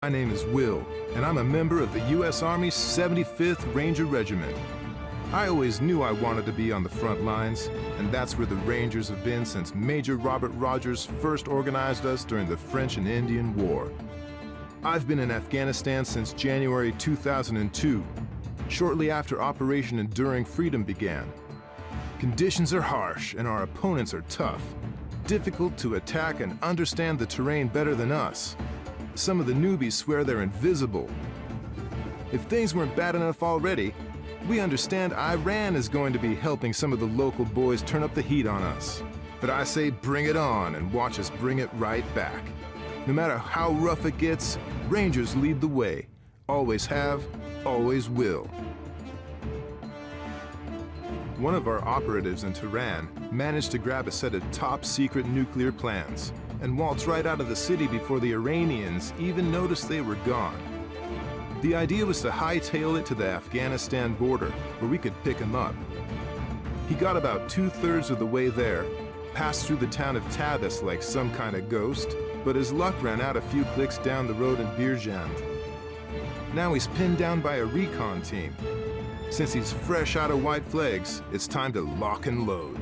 My name is Will, and I'm a member of the U.S. Army's 75th Ranger Regiment. I always knew I wanted to be on the front lines, and that's where the Rangers have been since Major Robert Rogers first organized us during the French and Indian War. I've been in Afghanistan since January 2002, shortly after Operation Enduring Freedom began. Conditions are harsh, and our opponents are tough, difficult to attack and understand the terrain better than us. Some of the newbies swear they're invisible. If things weren't bad enough already, we understand Iran is going to be helping some of the local boys turn up the heat on us. But I say bring it on and watch us bring it right back. No matter how rough it gets, Rangers lead the way. Always have, always will. One of our operatives in Tehran managed to grab a set of top-secret nuclear plans and waltz right out of the city before the Iranians even noticed they were gone. The idea was to hightail it to the Afghanistan border, where we could pick him up. He got about 2/3 of the way there, passed through the town of Tavis like some kind of ghost, but his luck ran out a few clicks down the road in Birjand. Now he's pinned down by a recon team. Since he's fresh out of White Flags, it's time to lock and load.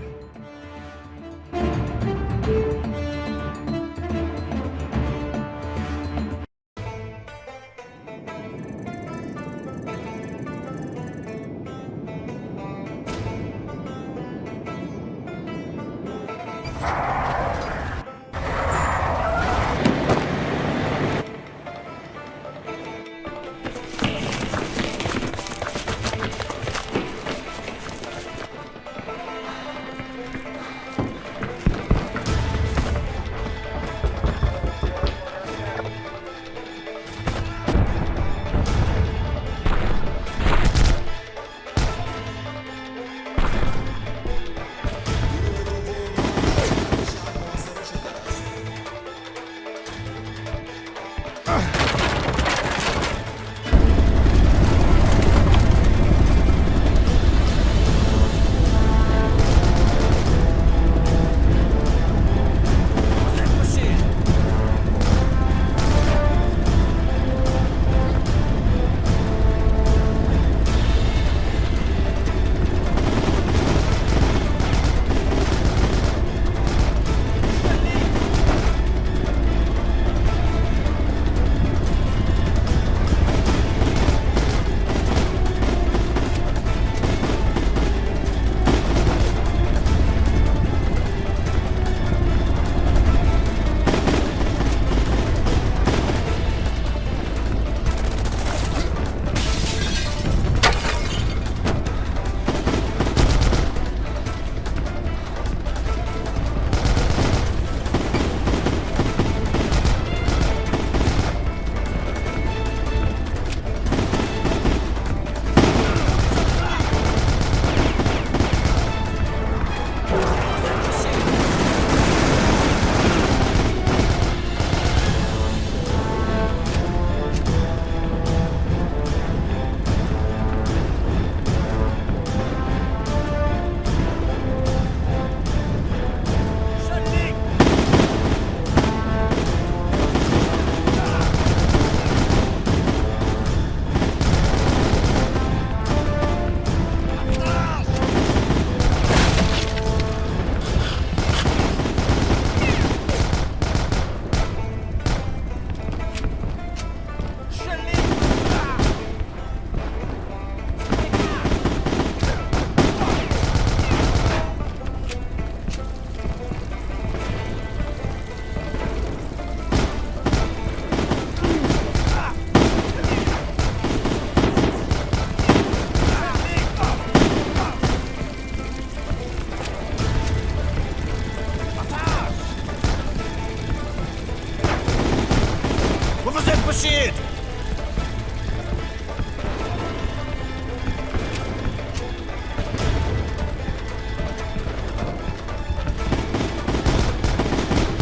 Shit!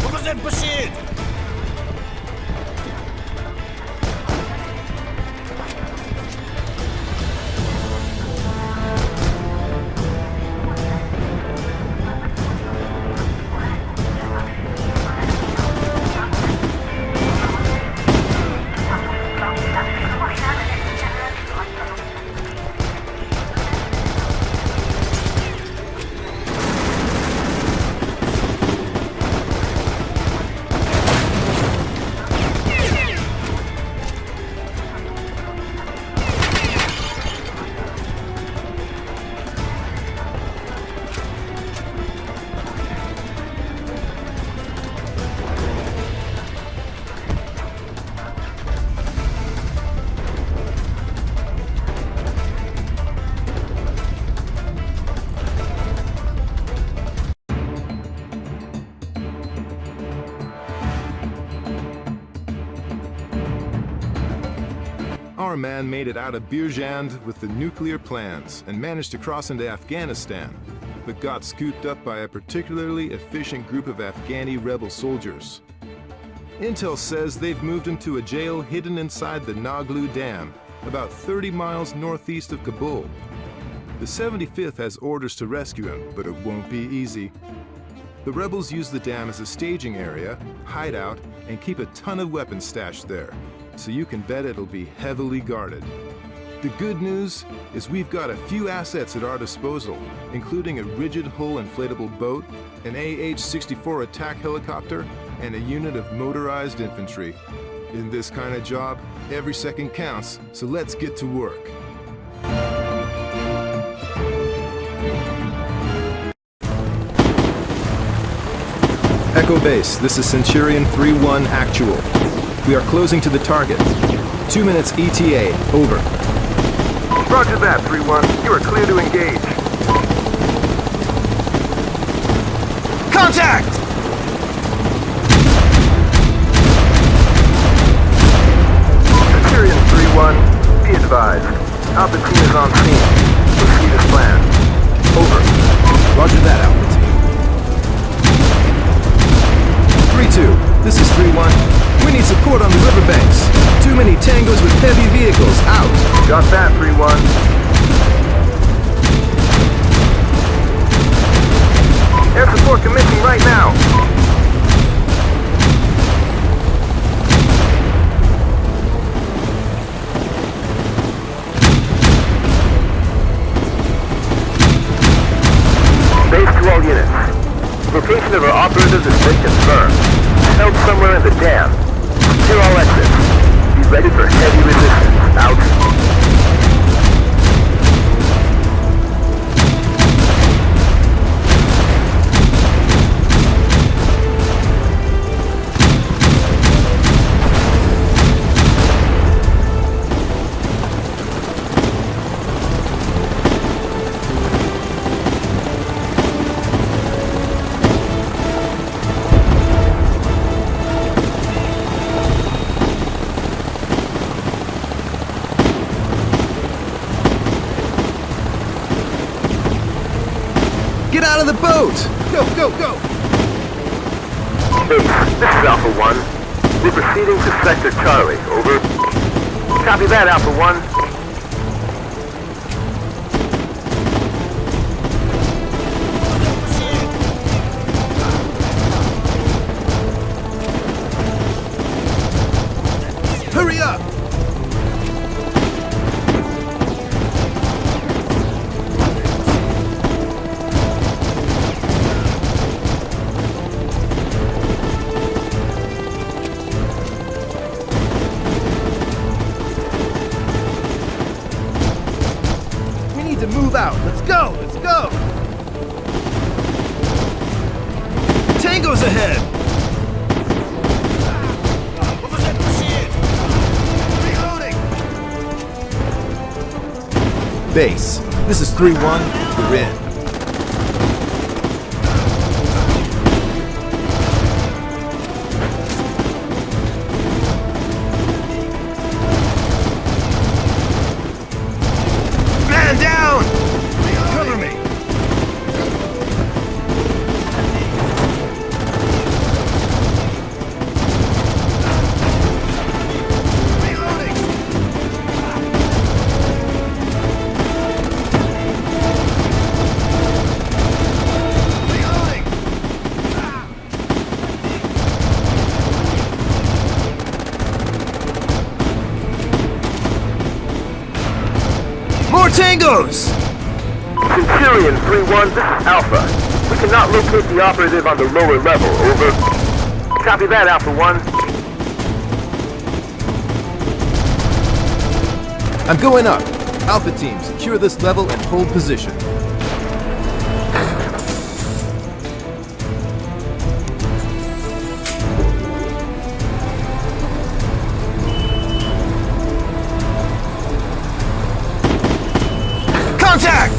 Wat is het passiert? Our man made it out of Birjand with the nuclear plans and managed to cross into Afghanistan, but got scooped up by a particularly efficient group of Afghani rebel soldiers. Intel says they've moved him to a jail hidden inside the Naglu Dam, about 30 miles northeast of Kabul. The 75th has orders to rescue him, but it won't be easy. The rebels use the dam as a staging area, hideout, and keep a ton of weapons stashed there, so you can bet it'll be heavily guarded. The good news is we've got a few assets at our disposal, including a rigid-hull inflatable boat, an AH-64 attack helicopter, and a unit of motorized infantry. In this kind of job, every second counts, so let's get to work. Echo Base, this is Centurion 3-1 actual. We are closing to the target. 2 minutes ETA, over. Roger that, 3-1. You are clear to engage. Contact! Centurion 3-1, be advised. Alpha team is on scene. Proceed as planned. Over. Roger that, Alpha Team. 3-2, this is 3-1. We need support on the riverbanks. Too many tangos with heavy vehicles, out. Got that, 3-1. Air support commencing right now. Base to all units. Location of our operatives has been confirmed. Held somewhere in the dam. Secure all exits. Be ready for heavy resistance. Out. Get out of the boat! Go, go, go! Base, this is Alpha 1. We're proceeding to Sector Charlie. Over. Copy that, Alpha 1. Hurry up! We need to move out. Let's go! Let's go! Tango's ahead! What was that passiert? Reloading! Base, this is 3-1. We're in. Man down! Cover me! Reloading! Reloading! More tangos! Centurion 3-1, this is Alpha. We cannot locate the operative on the lower level. Over. Copy that, Alpha 1. I'm going up. Alpha Team, secure this level and hold position. Contact!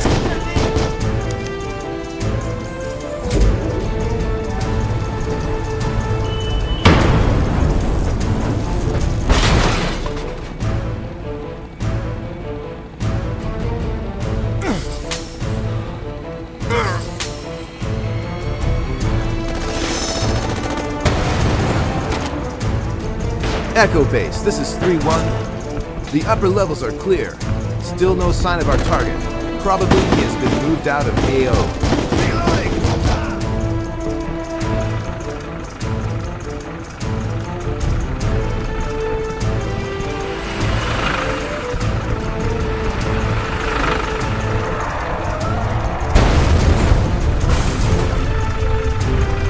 Echo Base, this is 3-1. The upper levels are clear. Still no sign of our target. Probably he has been moved out of AO. Reloading!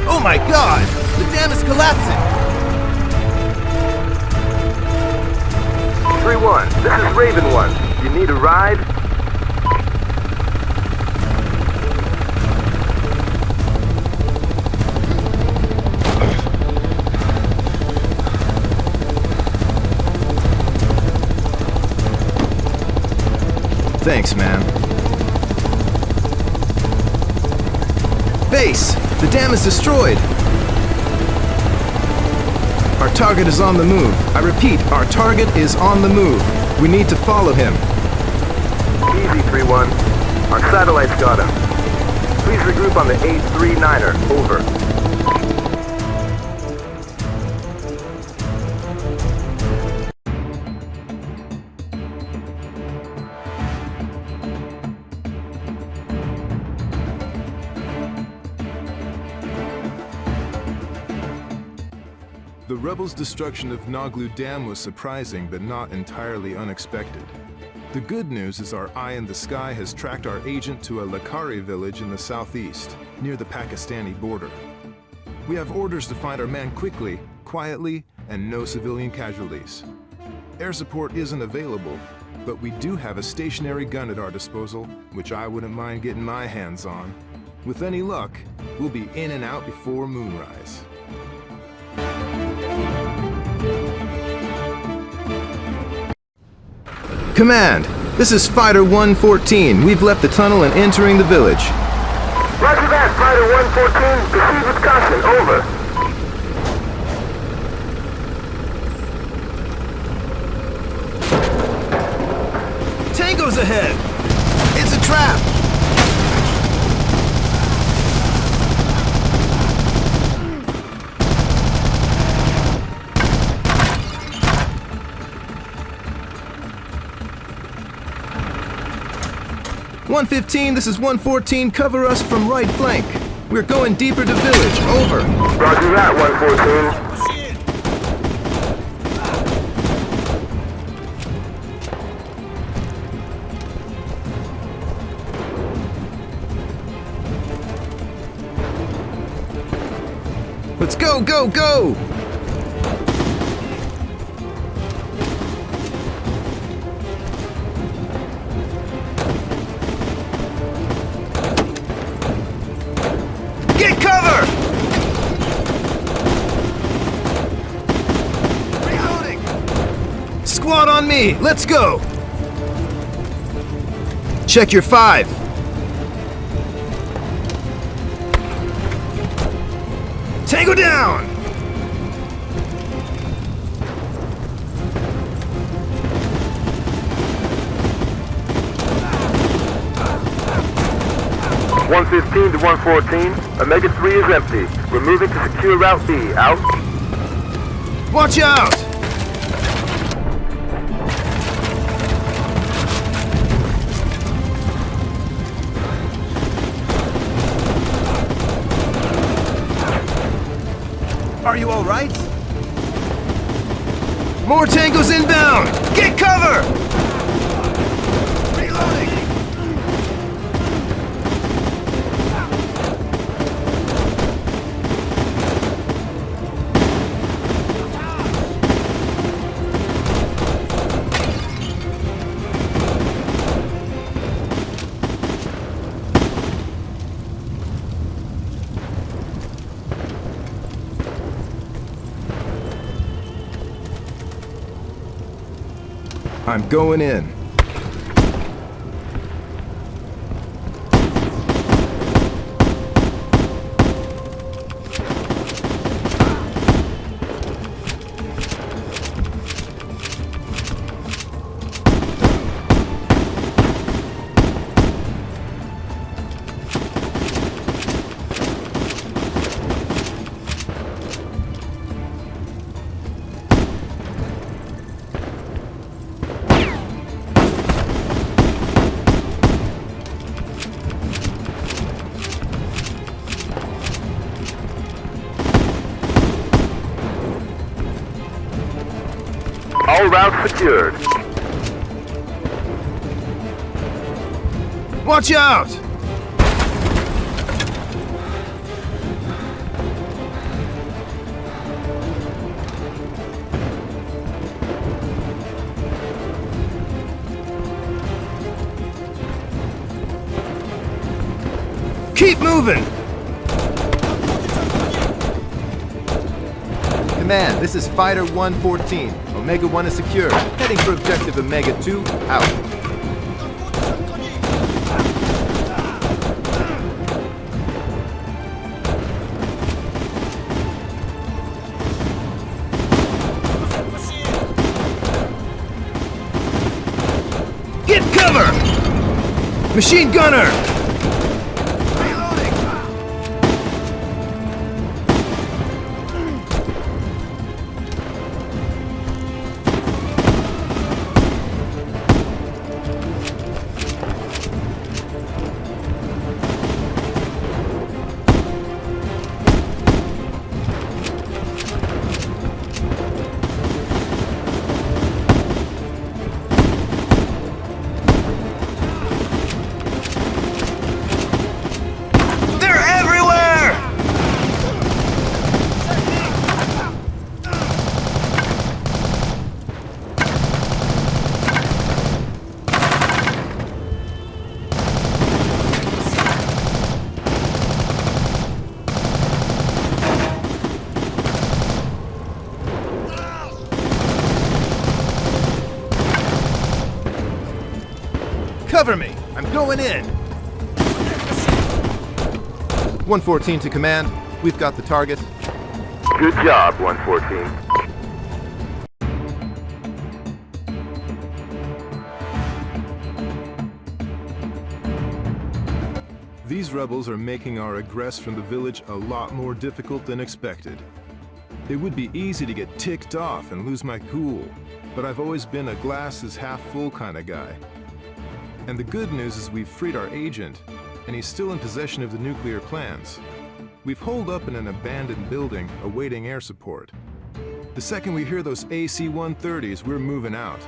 Oh my god! The dam is collapsing! 3-1, this is Raven 1. You need a ride? Thanks, man. Base! The dam is destroyed! Our target is on the move. I repeat, our target is on the move. We need to follow him. Easy, 3-1. Our satellites got him. Please regroup on the 839er. Over. The rebels' destruction of Naglu Dam was surprising but not entirely unexpected. The good news is our eye in the sky has tracked our agent to a Lakari village in the southeast, near the Pakistani border. We have orders to find our man quickly, quietly, and no civilian casualties. Air support isn't available, but we do have a stationary gun at our disposal, which I wouldn't mind getting my hands on. With any luck, we'll be in and out before moonrise. Command! This is Fighter 114. We've left the tunnel and entering the village. Roger that, Fighter 114. Proceed with caution. Over. Tango's ahead! It's a trap! "115, this is 114. Cover us from right flank. We're going deeper to village. Over." Roger that, 114. Push in! Let's go, go, go! Get cover! Reloading! Squad on me, let's go! Check your 5. Tango down! "115 to 114. Omega 3 is empty. We're moving to secure Route B. Out." Watch out! Are you all right? More tangos inbound! Get cover! Reloading! I'm going in. All routes secured. Watch out! Keep moving! Command, this is Fighter 114. Omega 1 is secure. Heading for objective Omega 2, out. Get cover! Machine gunner! Reloading! They're everywhere! Cover me! I'm going in! 114 to command. We've got the target. Good job, 114. These rebels are making our egress from the village a lot more difficult than expected. It would be easy to get ticked off and lose my cool, but I've always been a glass is half full kind of guy. And the good news is we've freed our agent, and he's still in possession of the nuclear plans. We've holed up in an abandoned building, awaiting air support. The second we hear those AC-130s, we're moving out.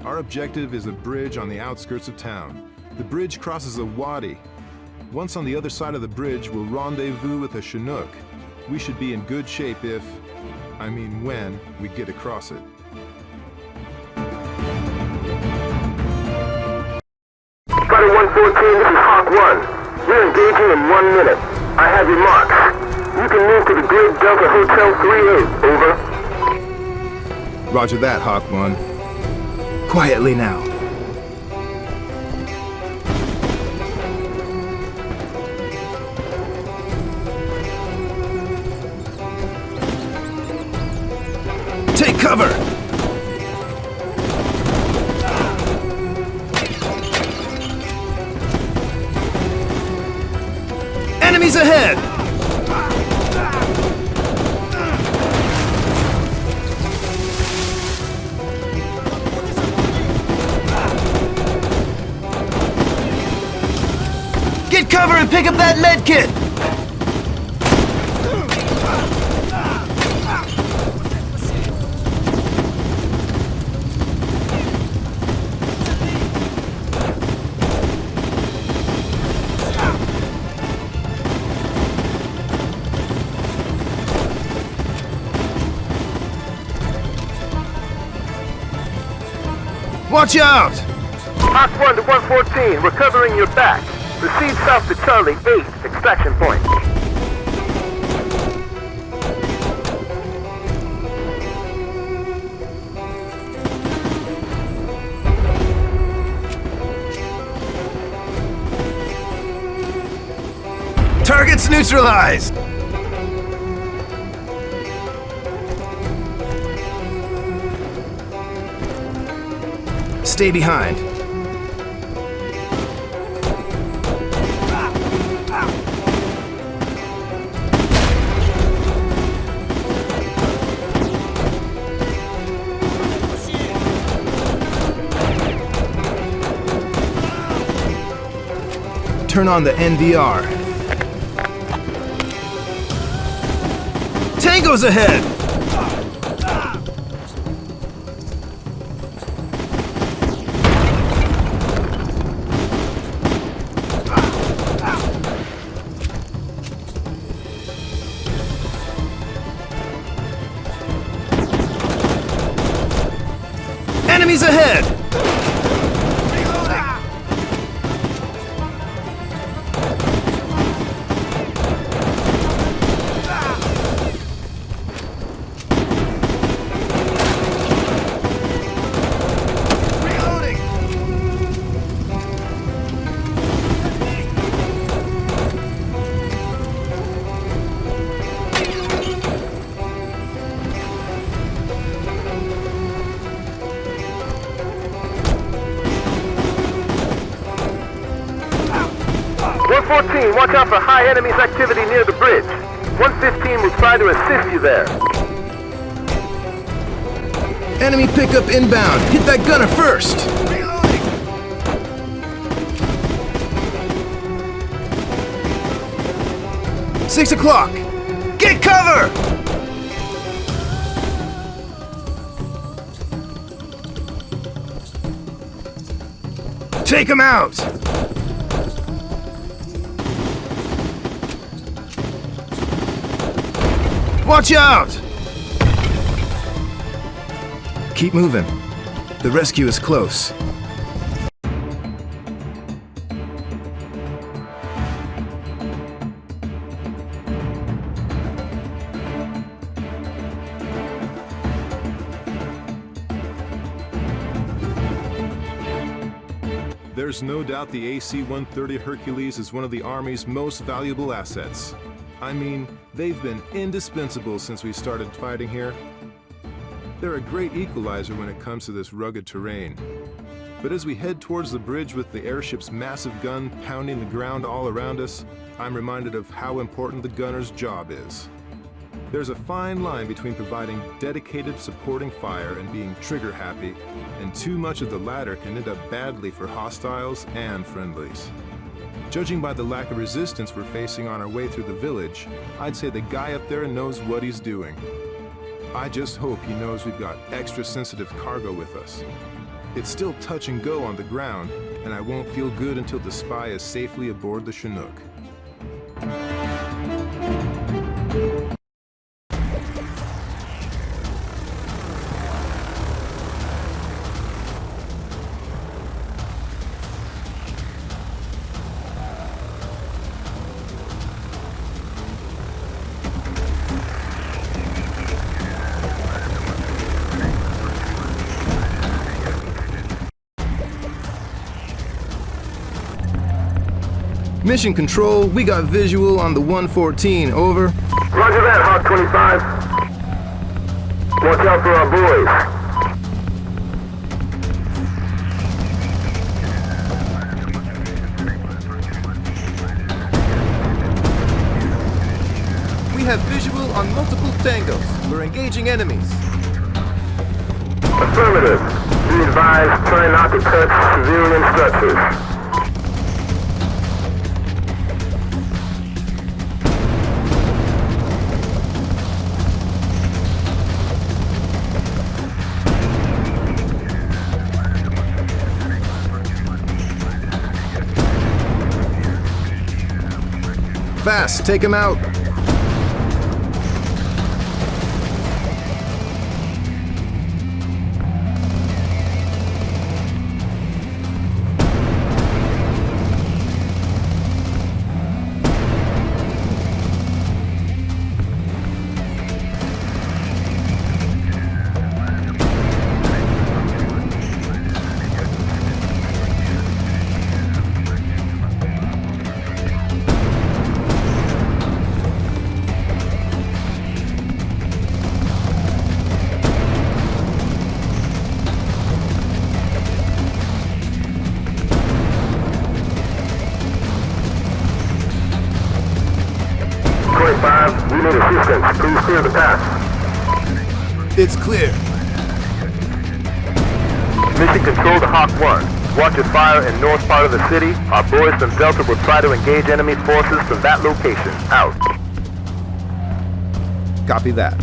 Our objective is a bridge on the outskirts of town. The bridge crosses a wadi. Once on the other side of the bridge, we'll rendezvous with a Chinook. We should be in good shape if, I mean when, we get across it. Fighter 114, this is Hawk 1. We're engaging in 1 minute. I have your marks. You can move to the Great Delta Hotel 38, over. Roger that, Hawk 1. Quietly now. Take cover! Enemies ahead! Get cover and pick up that med kit! Watch out! Hawk 1 to 114, we're covering your back. Proceed south to Charlie 8, extraction point. Targets neutralized! Stay behind. Turn on the NVR. Tango's ahead! Enemies ahead! Watch out for high enemies activity near the bridge. 115 will try to assist you there. Enemy pickup inbound. Hit that gunner first. 6 o'clock. Get cover! Take him out! Watch out! Keep moving. The rescue is close. There's no doubt the AC-130 Hercules is one of the Army's most valuable assets. I mean, they've been indispensable since we started fighting here. They're a great equalizer when it comes to this rugged terrain. But as we head towards the bridge with the airship's massive gun pounding the ground all around us, I'm reminded of how important the gunner's job is. There's a fine line between providing dedicated supporting fire and being trigger happy, and too much of the latter can end up badly for hostiles and friendlies. Judging by the lack of resistance we're facing on our way through the village, I'd say the guy up there knows what he's doing. I just hope he knows we've got extra sensitive cargo with us. It's still touch and go on the ground, and I won't feel good until the spy is safely aboard the Chinook. Mission Control, we got visual on the 114, over. Roger that, Hawk 25. Watch out for our boys. We have visual on multiple tangos. We're engaging enemies. Affirmative. Be advised, try not to touch civilian structures. Fast, take him out. We need assistance. Please clear the path. It's clear. Mission Control to Hawk 1. Watch your fire in north part of the city. Our boys from Delta will try to engage enemy forces from that location. Out. Copy that.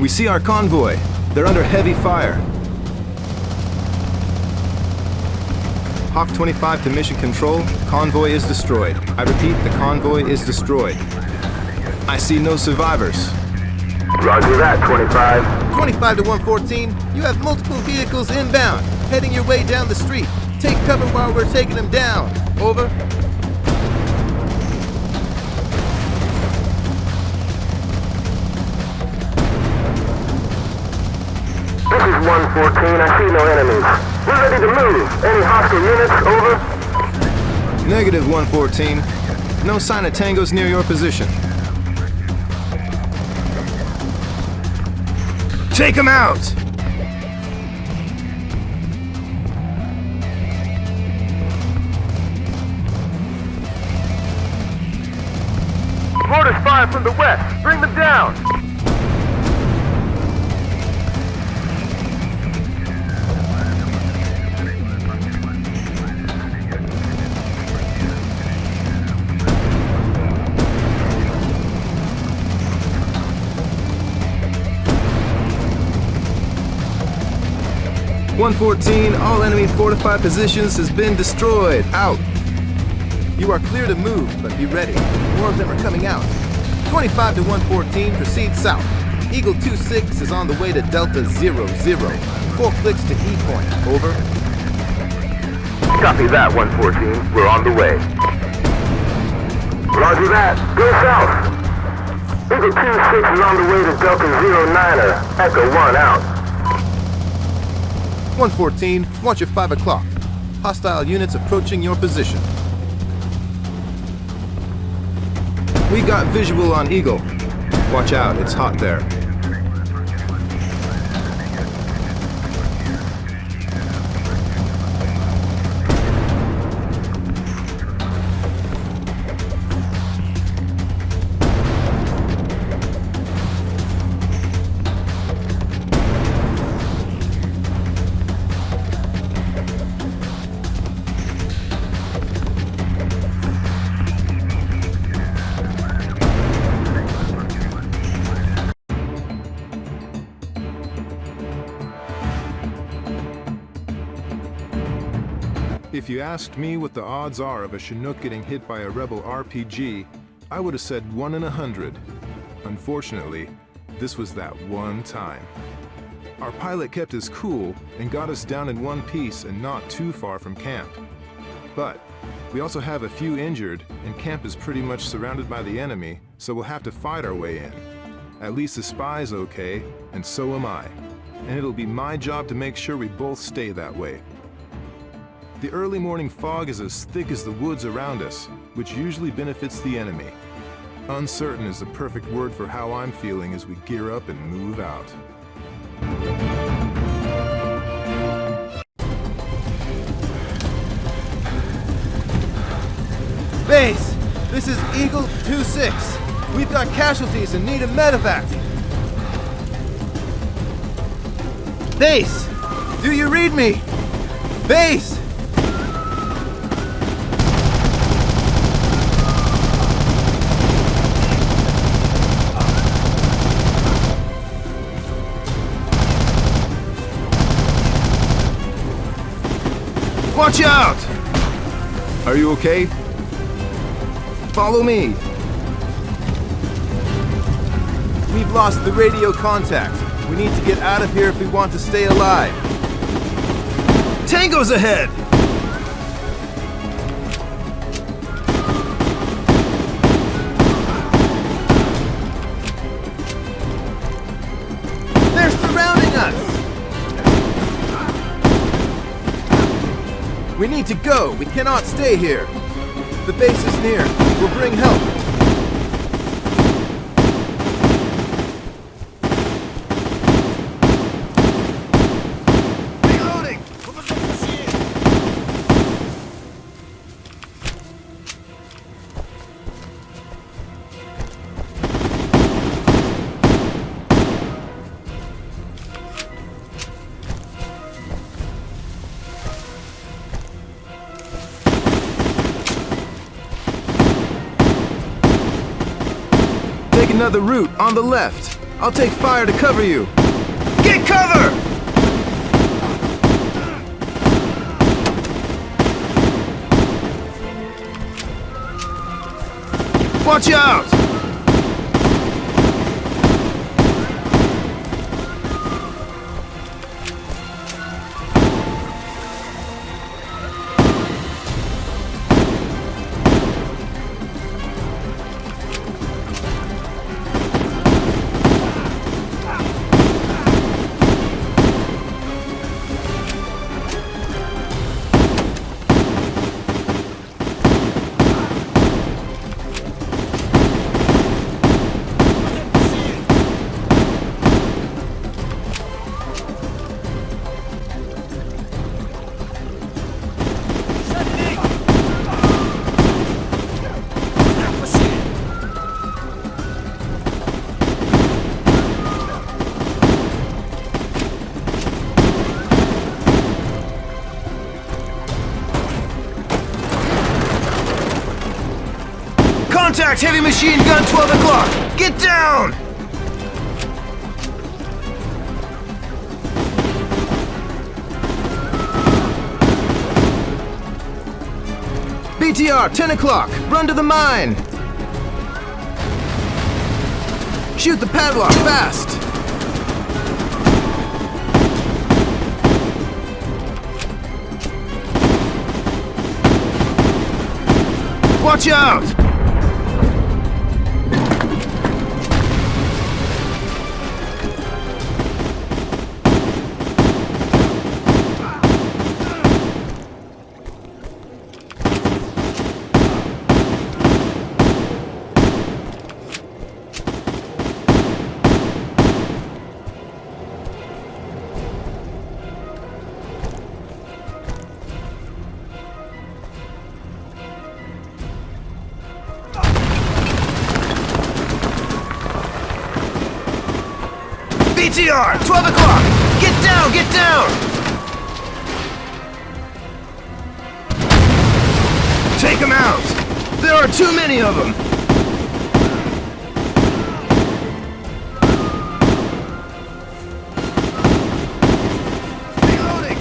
We see our convoy. They're under heavy fire. Hawk 25 to Mission Control. Convoy is destroyed. I repeat, the convoy is destroyed. I see no survivors. Roger that, 25. 25 to 114, you have multiple vehicles inbound, heading your way down the street. Take cover while we're taking them down. Over. This is 114. I see no enemies. We're ready to move. Any hostile units? Over. Negative 114. No sign of tangos near your position. Take him out! Mortars fire from the west. Bring them down. .114, all enemy fortified positions has been destroyed. Out. You are clear to move, but be ready. More of them are coming out. 25 to 114, proceed south. Eagle 26 is on the way to Delta 00. 4 clicks to E point. Over. Copy that, 114. We're on the way. Roger that. Go south. Eagle 26 is on the way to Delta 09er. Echo 1 out. 114, watch at 5 o'clock. Hostile units approaching your position. We got visual on Eagle. Watch out, it's hot there. If you asked me what the odds are of a Chinook getting hit by a rebel RPG, I would have said 1 in 100. Unfortunately, this was that one time. Our pilot kept us cool and got us down in one piece and not too far from camp. But we also have a few injured, and camp is pretty much surrounded by the enemy, so we'll have to fight our way in. At least the spy's okay, and so am I. And it'll be my job to make sure we both stay that way. The early morning fog is as thick as the woods around us, which usually benefits the enemy. Uncertain is the perfect word for how I'm feeling as we gear up and move out. Base, this is Eagle 26. We've got casualties and need a medevac. Base, do you read me? Base! Watch out! Are you okay? Follow me. We've lost the radio contact. We need to get out of here if we want to stay alive. Tango's ahead! They're surrounding us! We need to go. We cannot stay here. The base is near. We'll bring help. Reloading! Take another route on the left. I'll take fire to cover you. Get cover! Watch out! Contact heavy machine gun 12 o'clock! Get down! BTR, 10 o'clock! Run to the mine! Shoot the padlock, fast! Watch out! BTR, 12 o'clock! Get down, get down! Take them out! There are too many of them! Reloading!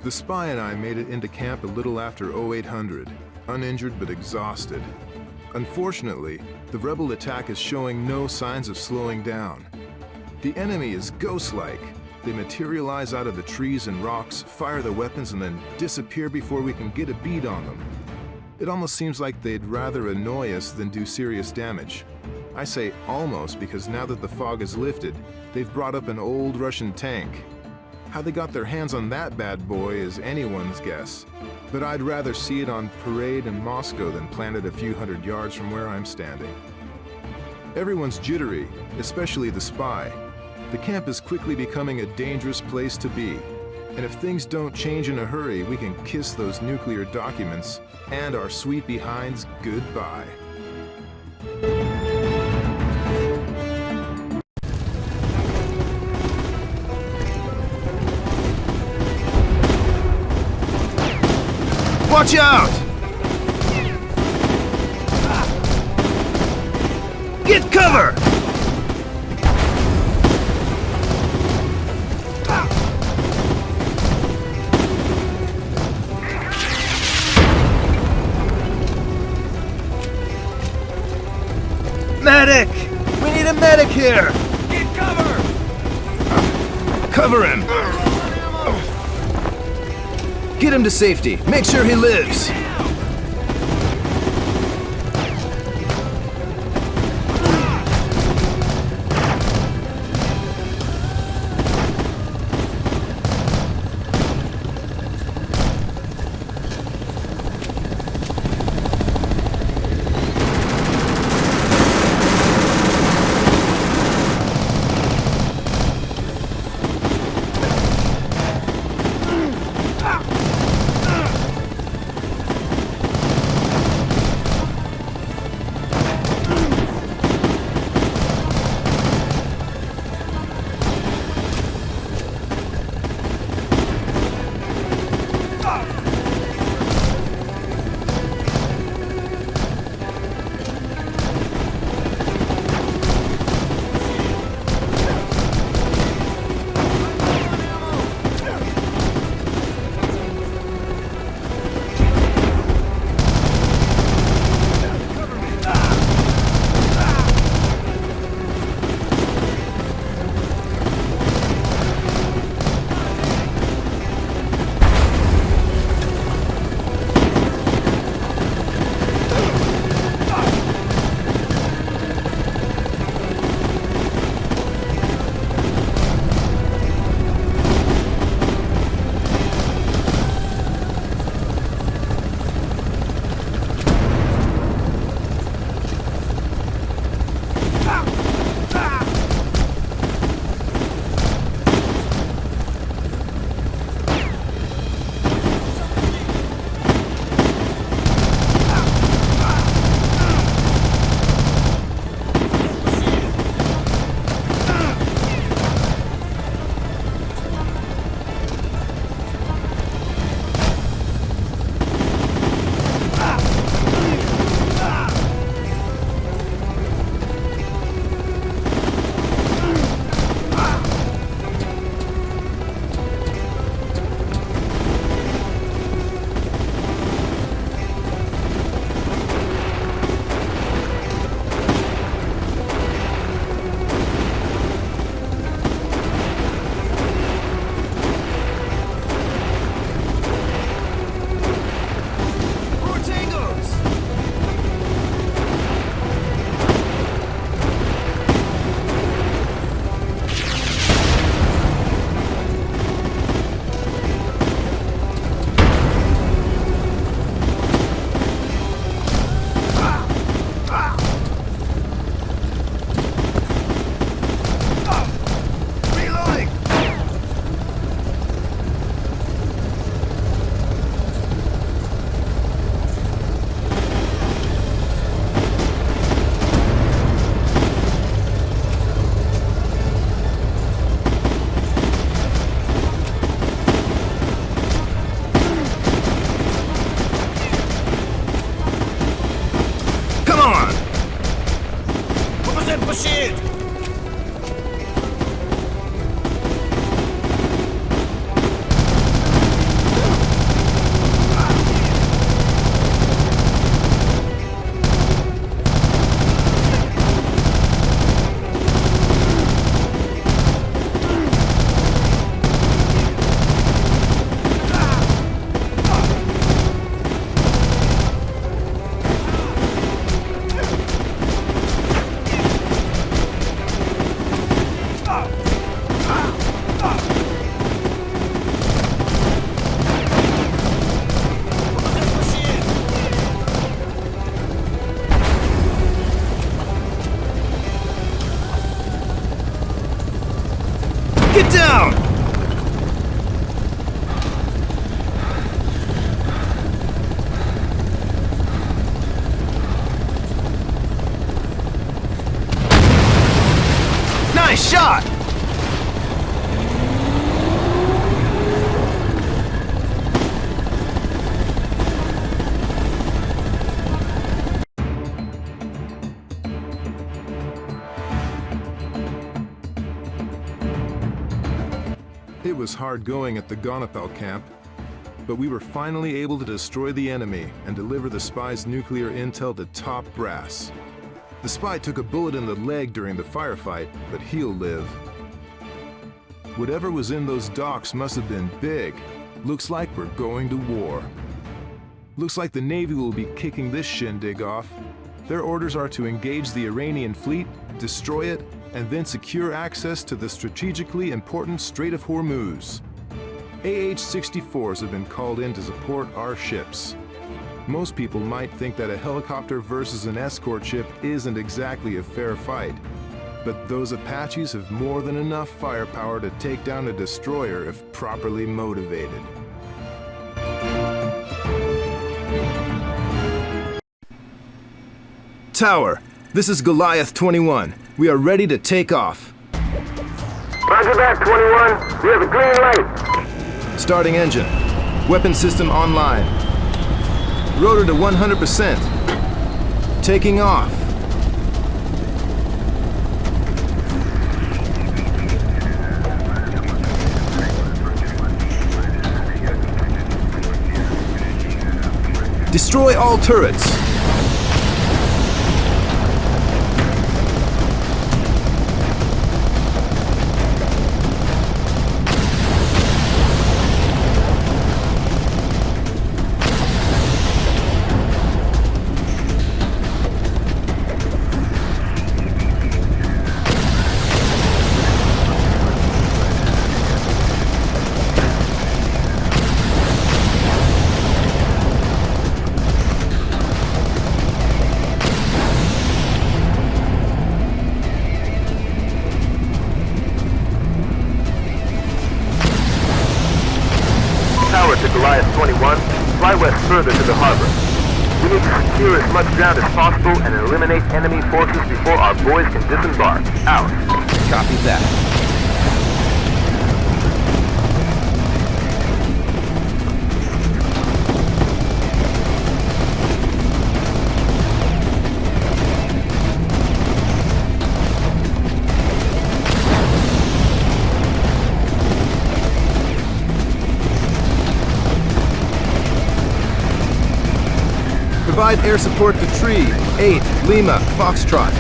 The spy and I made it into camp a little after 0800, uninjured but exhausted. Unfortunately, the rebel attack is showing no signs of slowing down. The enemy is ghost-like. They materialize out of the trees and rocks, fire their weapons, and then disappear before we can get a bead on them. It almost seems like they'd rather annoy us than do serious damage. I say almost because now that the fog is lifted, they've brought up an old Russian tank. How they got their hands on that bad boy is anyone's guess, but I'd rather see it on parade in Moscow than planted a few hundred yards from where I'm standing. Everyone's jittery, especially the spy. The camp is quickly becoming a dangerous place to be, and if things don't change in a hurry, we can kiss those nuclear documents and our sweet behinds goodbye. Watch out! Get cover! Medic! We need a medic here! Get cover! Cover him! Get him to safety. Make sure he lives. Get down! Nice shot! It was hard going at the Gonapel camp, but we were finally able to destroy the enemy and deliver the spy's nuclear intel to top brass. The spy took a bullet in the leg during the firefight, but he'll live. Whatever was in those docks must have been big. Looks like we're going to war. Looks like the Navy will be kicking this shindig off. Their orders are to engage the Iranian fleet, destroy it, and then secure access to the strategically important Strait of Hormuz. AH-64s have been called in to support our ships. Most people might think that a helicopter versus an escort ship isn't exactly a fair fight, but those Apaches have more than enough firepower to take down a destroyer if properly motivated. Tower, this is Goliath 21. We are ready to take off. Roger that, 21. We have a green light. Starting engine. Weapon system online. Rotor to 100%. Taking off. Destroy all turrets. To Goliath 21, fly west further to the harbor. We need to secure as much ground as possible and eliminate enemy forces before our boys can disembark. Out. Copy that. Provide air support to Tree, 8, Lima, Foxtrot.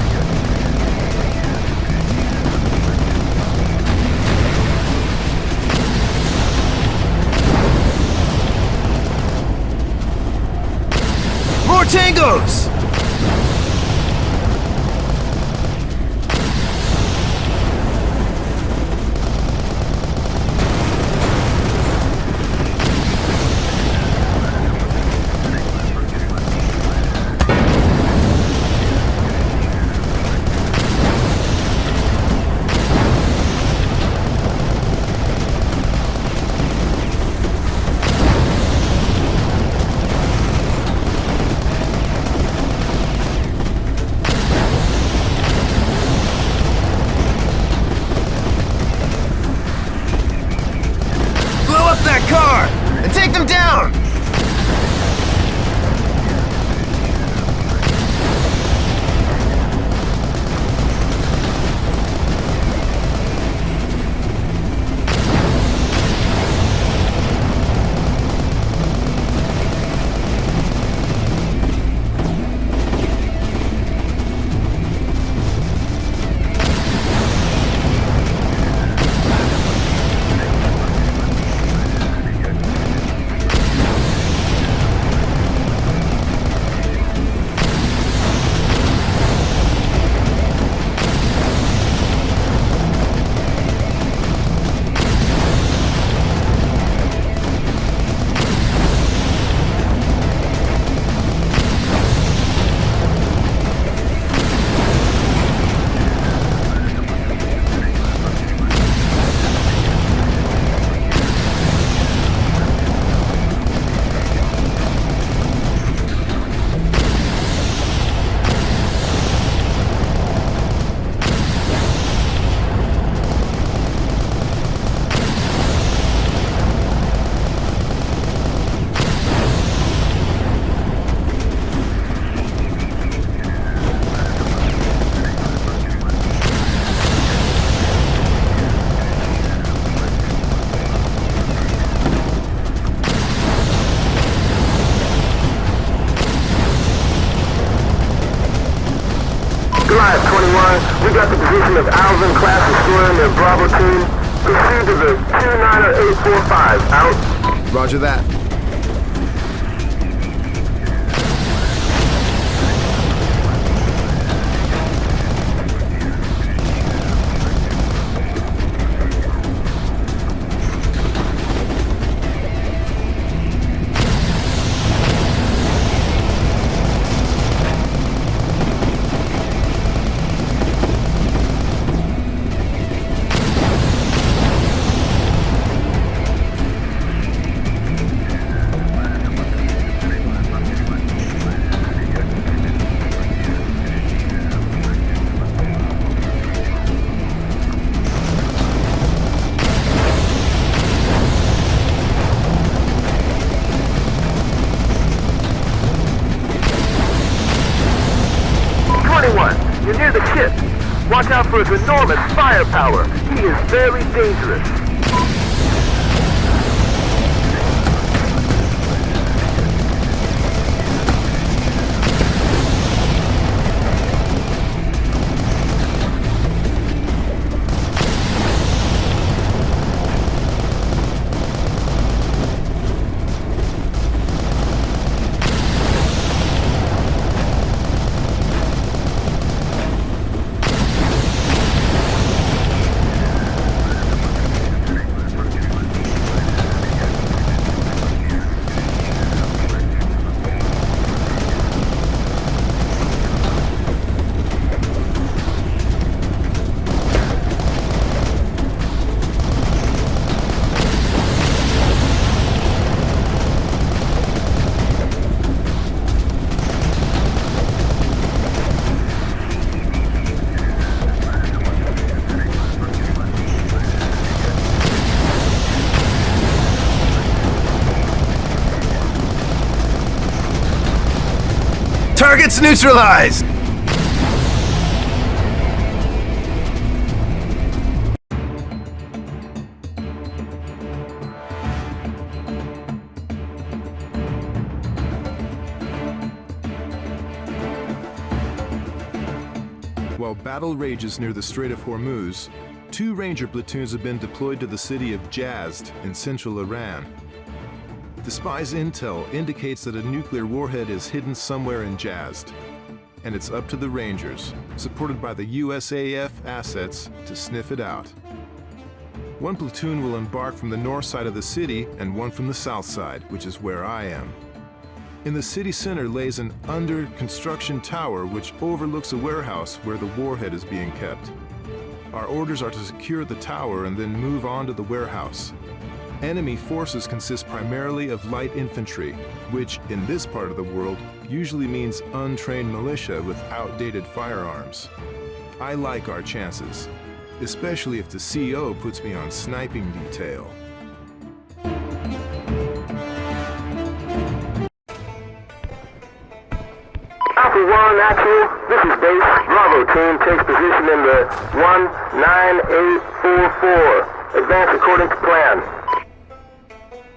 More tangos! That car and take them down! 1, we got the position of Alvin class destroyer near Bravo team. Proceed to the 29845. Out. Roger that. You're near the ship. Watch out for his enormous firepower. He is very dangerous. Targets neutralized! While battle rages near the Strait of Hormuz, 2 Ranger platoons have been deployed to the city of Jazd in central Iran. The spy's intel indicates that a nuclear warhead is hidden somewhere in Jazd, and it's up to the Rangers, supported by the USAF assets, to sniff it out. 1 platoon will embark from the north side of the city and 1 from the south side, which is where I am. In the city center lays an under-construction tower which overlooks a warehouse where the warhead is being kept. Our orders are to secure the tower and then move on to the warehouse. Enemy forces consist primarily of light infantry, which, in this part of the world, usually means untrained militia with outdated firearms. I like our chances, especially if the CO puts me on sniping detail. Alpha 1, actual. This is base. Bravo team takes position in the 19844. Advance according to plan.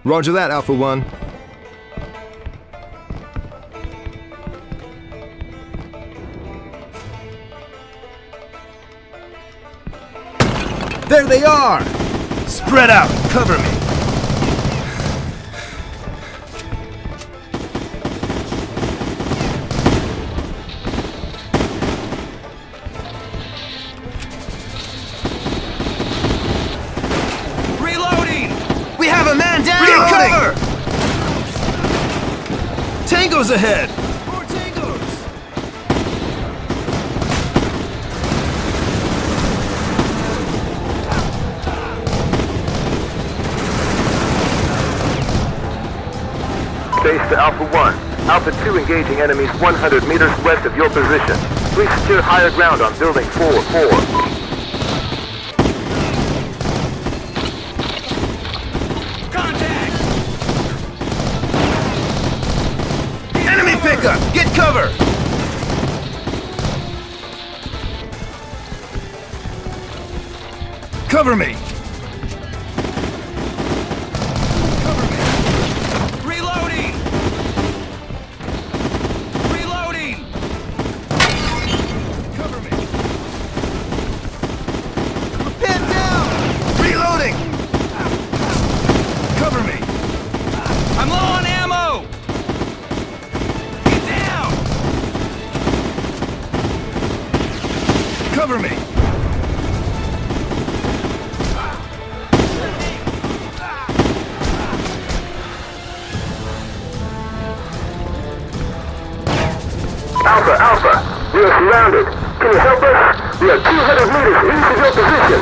Roger that, Alpha 1. There they are! Spread out! Cover me! Cover! Tango's ahead! More tangos! Base to Alpha 1. Alpha 2 engaging enemies 100 meters west of your position. Please secure higher ground on building 4-4. Pickup! Get cover! Cover me! Cover me! Reloading! Reloading! Cover me! us. We are 200 meters east of your position.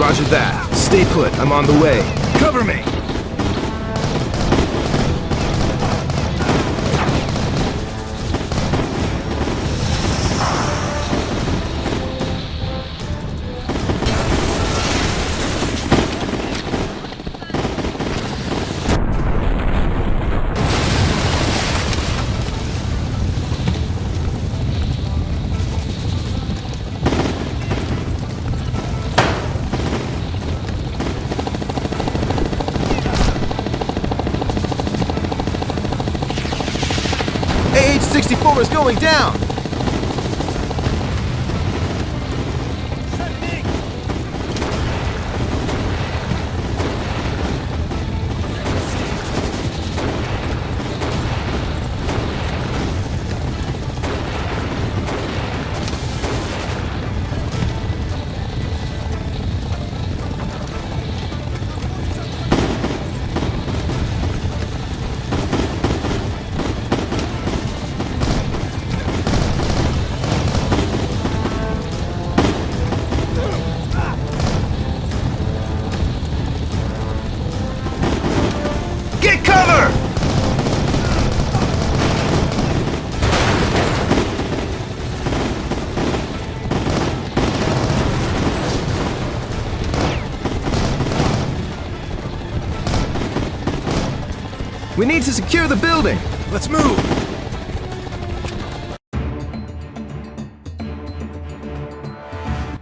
Roger that. Stay put. I'm on the way. Cover me! AH-64 is going down! Get cover! We need to secure the building! Let's move!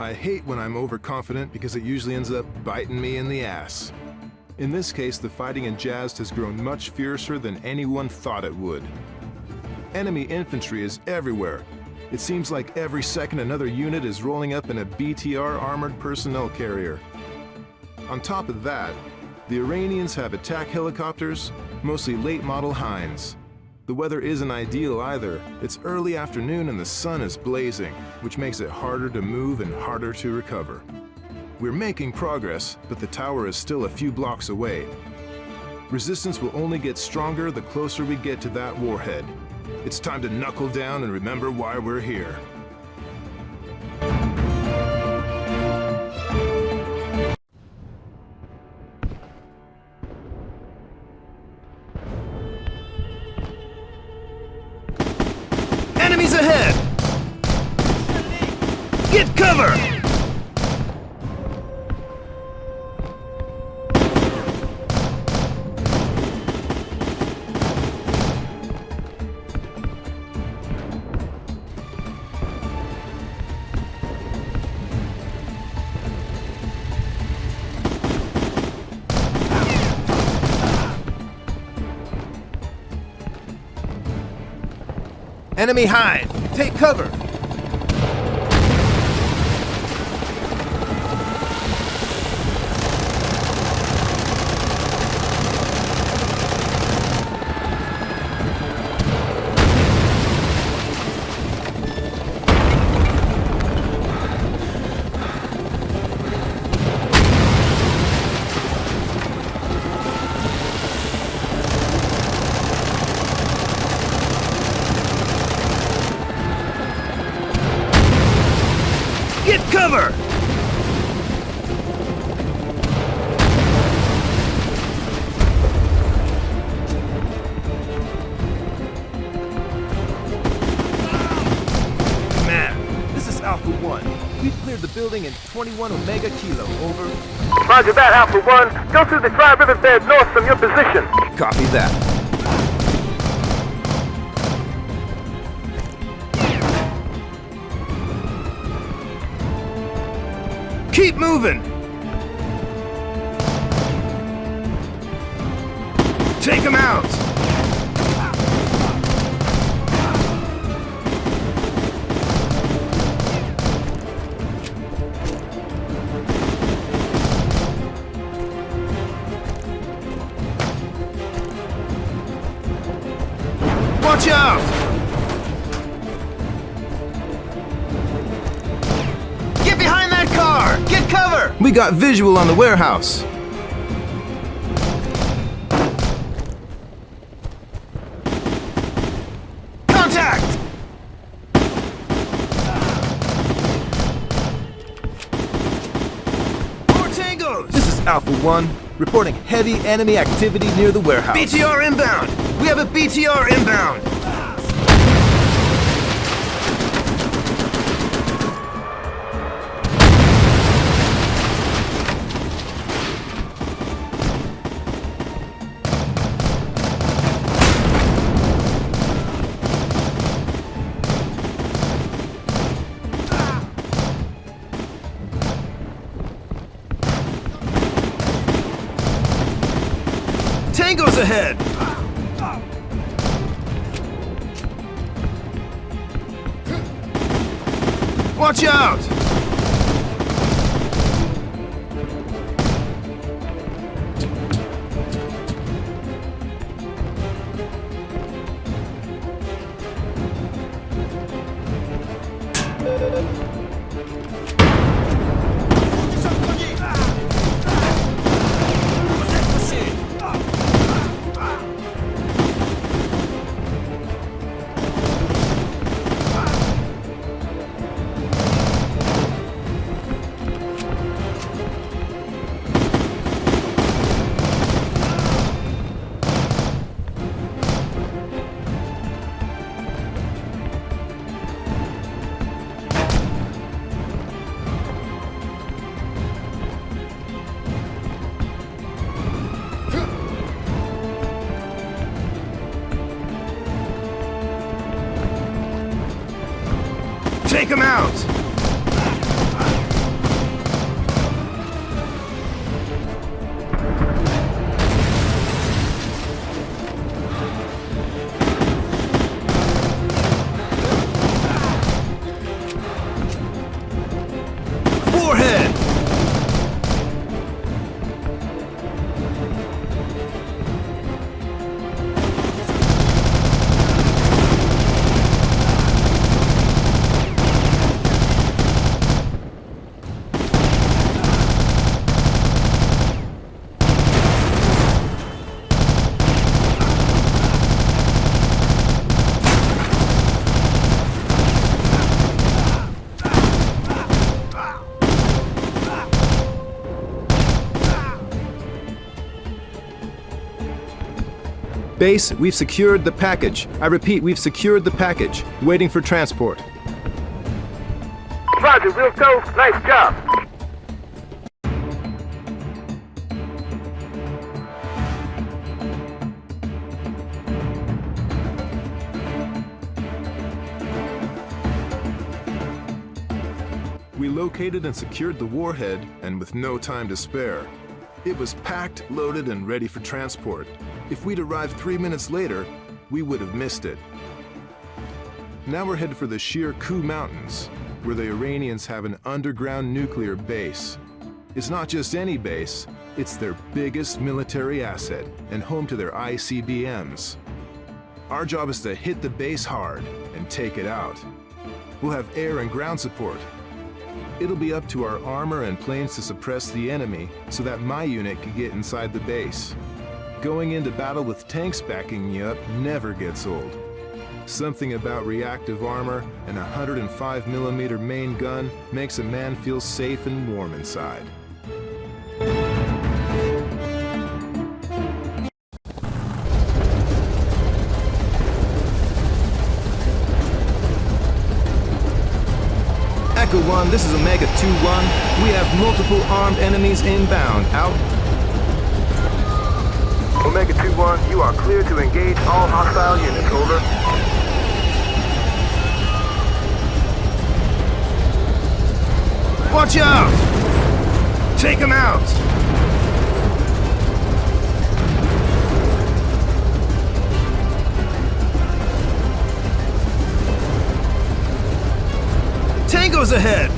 I hate when I'm overconfident because it usually ends up biting me in the ass. In this case, the fighting in Jazd has grown much fiercer than anyone thought it would. Enemy infantry is everywhere. It seems like every second another unit is rolling up in a BTR armored personnel carrier. On top of that, the Iranians have attack helicopters, mostly late-model Hinds. The weather isn't ideal either. It's early afternoon and the sun is blazing, which makes it harder to move and harder to recover. We're making progress, but the tower is still a few blocks away. Resistance will only get stronger the closer we get to that warhead. It's time to knuckle down and remember why we're here. Enemies ahead! Get cover! Enemy Hind! Take cover! Get cover! Man, this is Alpha 1. We've cleared the building in 21 Omega Kilo, over. Roger that, Alpha 1. Go through the dry riverbed north from your position. Copy that. Keep moving! Take him out! Watch out! Get behind that car! Get cover! We got visual on the warehouse. Contact! 1, reporting heavy enemy activity near the warehouse. BTR inbound! We have a BTR inbound! Tango's ahead! Watch out! Take him out! Forehead! Base, we've secured the package. I repeat, we've secured the package. Waiting for transport. Roger, Wilco. Nice job. We located and secured the warhead, and with no time to spare. It was packed, loaded, and ready for transport. If we'd arrived 3 minutes later, we would have missed it. Now we're headed for the Shir Kuh Mountains, where the Iranians have an underground nuclear base. It's not just any base, it's their biggest military asset and home to their ICBMs. Our job is to hit the base hard and take it out. We'll have air and ground support. It'll be up to our armor and planes to suppress the enemy so that my unit can get inside the base. Going into battle with tanks backing you up never gets old. Something about reactive armor and a 105mm main gun makes a man feel safe and warm inside. Echo 1, this is Omega 2-1. We have multiple armed enemies inbound. Out. Omega 2-1, you are clear to engage all hostile units. Over. Watch out! Take him out! Tango's ahead!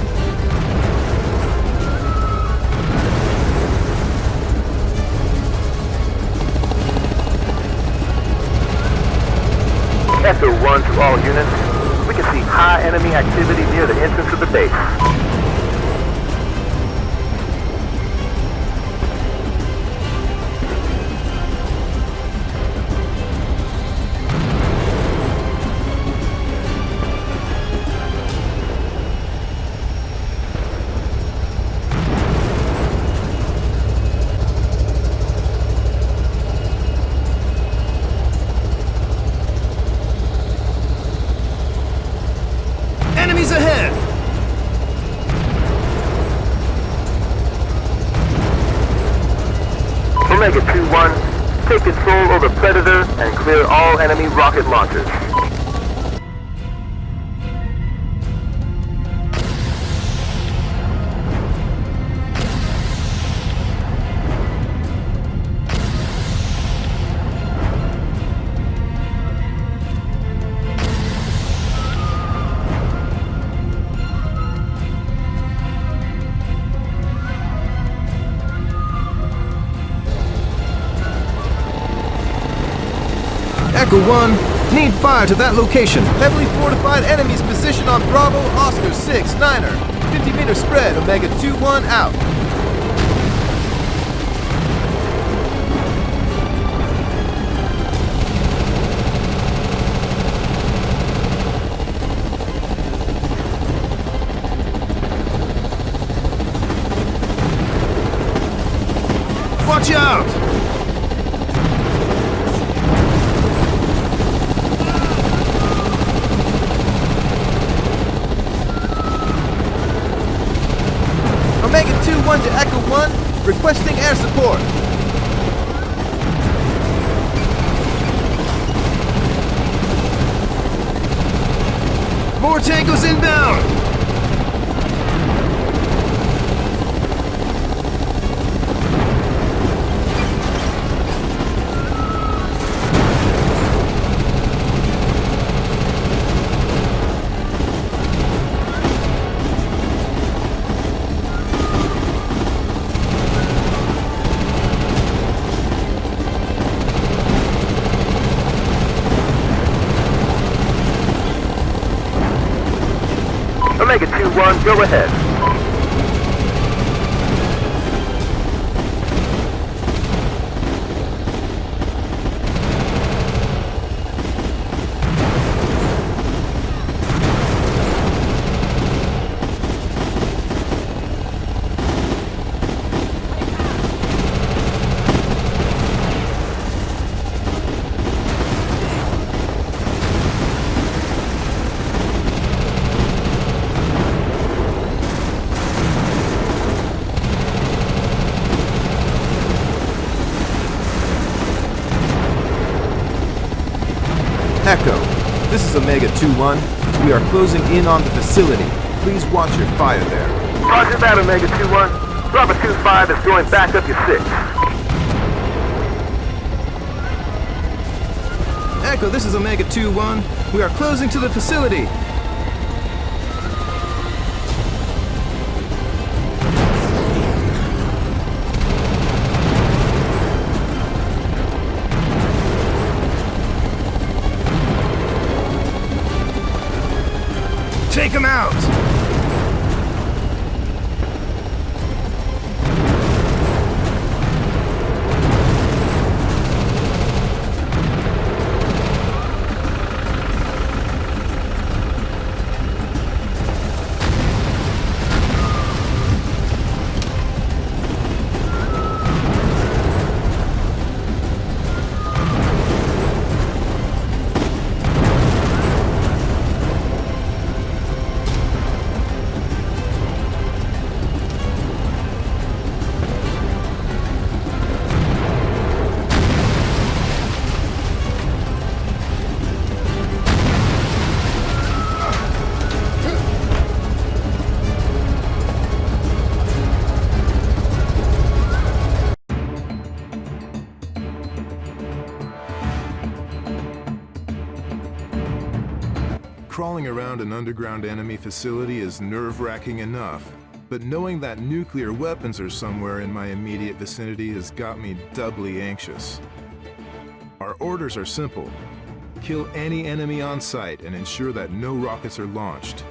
Echo 1 to all units. We can see high enemy activity near the entrance of the base. Omega 2-1, take control over Predator and clear all enemy rocket launchers. Echo 1, need fire to that location. Heavily fortified enemies position on Bravo, Oscar 6, Niner. 50-meter spread, Omega 2-1 out. Watch out! Omega 2-1 to Echo 1, requesting air support. More Tangos inbound! Omega 2-1, go ahead. Echo, this is Omega 2-1. We are closing in on the facility. Please watch your fire there. Roger that, Omega 2-1. Bravo 2-5 is going back up your 6. Echo, this is Omega 2-1. We are closing to the facility. Take him out! Crawling around an underground enemy facility is nerve-wracking enough, but knowing that nuclear weapons are somewhere in my immediate vicinity has got me doubly anxious. Our orders are simple. Kill any enemy on sight and ensure that no rockets are launched.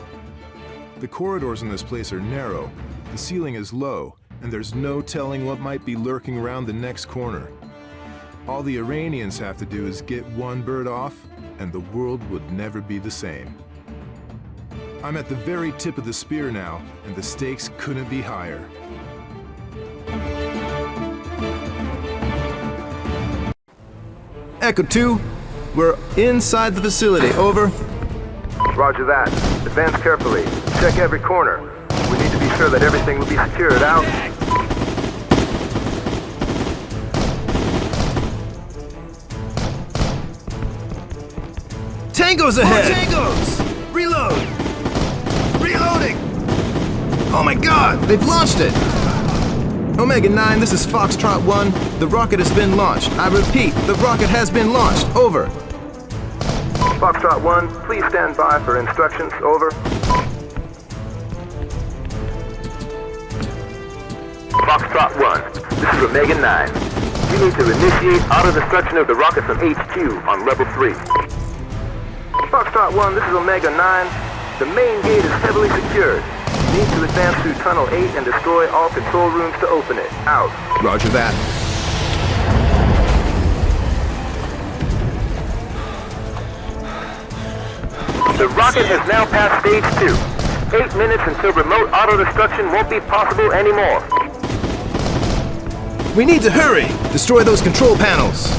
The corridors in this place are narrow, the ceiling is low, and there's no telling what might be lurking around the next corner. All the Iranians have to do is get one bird off, and the world would never be the same. I'm at the very tip of the spear now, and the stakes couldn't be higher. Echo 2, we're inside the facility. Over. Roger that. Advance carefully. Check every corner. We need to be sure that everything will be secured out. Tango's ahead! Tangos! Reload! Reloading! Oh my god, They've launched it! Omega 9, this is Foxtrot 1. The rocket has been launched. I repeat, the rocket has been launched. Over. Foxtrot 1, please stand by for instructions. Over. Foxtrot 1, this is Omega 9. You need to initiate auto-destruction of the rocket from HQ on level 3. Foxtrot 1, this is Omega 9. The main gate is heavily secured. You need to advance through Tunnel 8 and destroy all control rooms to open it. Out. Roger that. The rocket has now passed stage 2. 8 minutes until remote auto-destruction won't be possible anymore. We need to hurry! Destroy those control panels!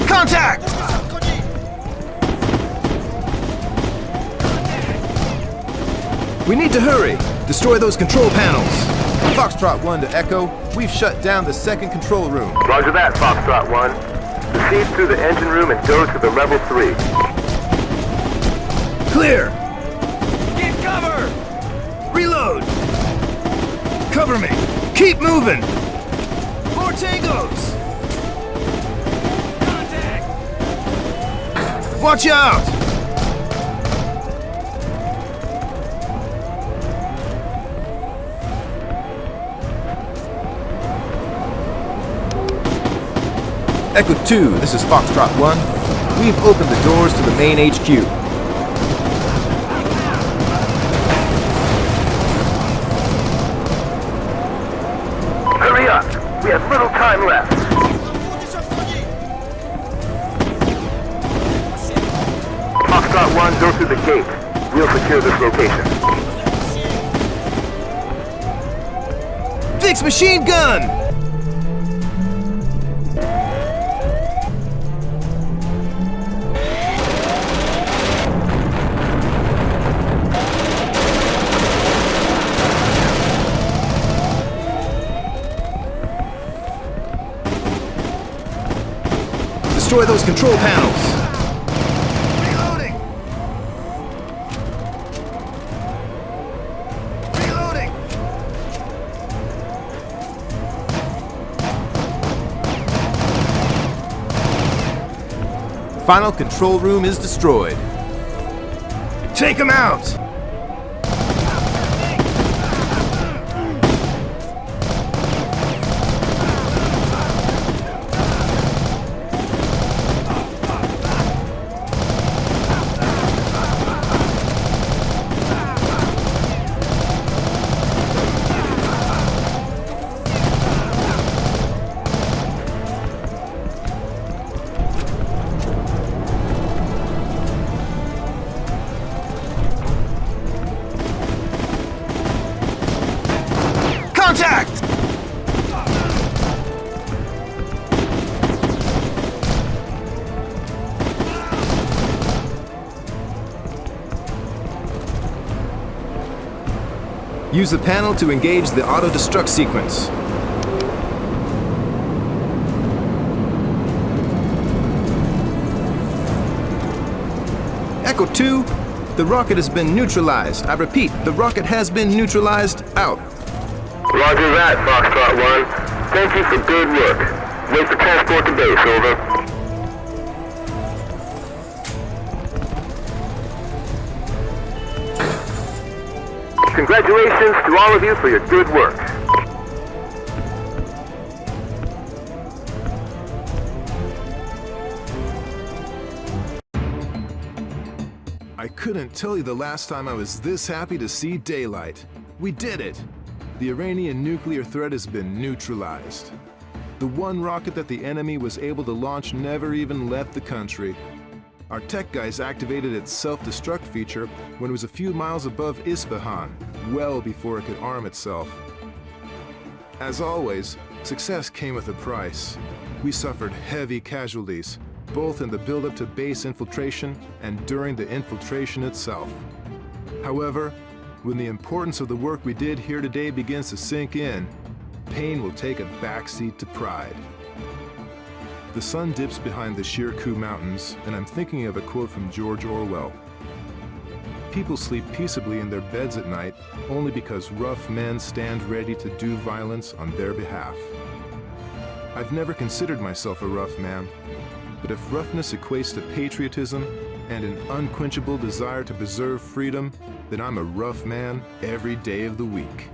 Contact! We need to hurry! Destroy those control panels! Foxtrot 1 to Echo, we've shut down the second control room. Roger that, Foxtrot 1. Proceed through the engine room and go to the level 3. Clear! Get cover! Reload! Cover me! Keep moving! More tangos! Contact! Watch out! Echo 2, this is Foxtrot 1. We've opened the doors to the main HQ. Hurry up! We have little time left. Foxtrot 1, go through the gate. We'll secure this location. Fix machine gun! Destroy those control panels! Reloading! Reloading! Final control room is destroyed. Take him out! Contact! Use the panel to engage the auto-destruct sequence. Echo 2, the rocket has been neutralized. I repeat, the rocket has been neutralized. Out. Roger that, Foxtrot 1. Thank you for good work. Wait for transport to base, over. Congratulations to all of you for your good work. I couldn't tell you the last time I was this happy to see daylight. We did it! The Iranian nuclear threat has been neutralized. The one rocket that the enemy was able to launch never even left the country. Our tech guys activated its self-destruct feature when it was a few miles above Isfahan, well before it could arm itself. As always, success came with a price. We suffered heavy casualties, both in the build-up to base infiltration and during the infiltration itself. However, when the importance of the work we did here today begins to sink in, pain will take a backseat to pride. The sun dips behind the Shirkuh Mountains, and I'm thinking of a quote from George Orwell. People sleep peaceably in their beds at night only because rough men stand ready to do violence on their behalf. I've never considered myself a rough man, but if roughness equates to patriotism and an unquenchable desire to preserve freedom, then I'm a rough man every day of the week.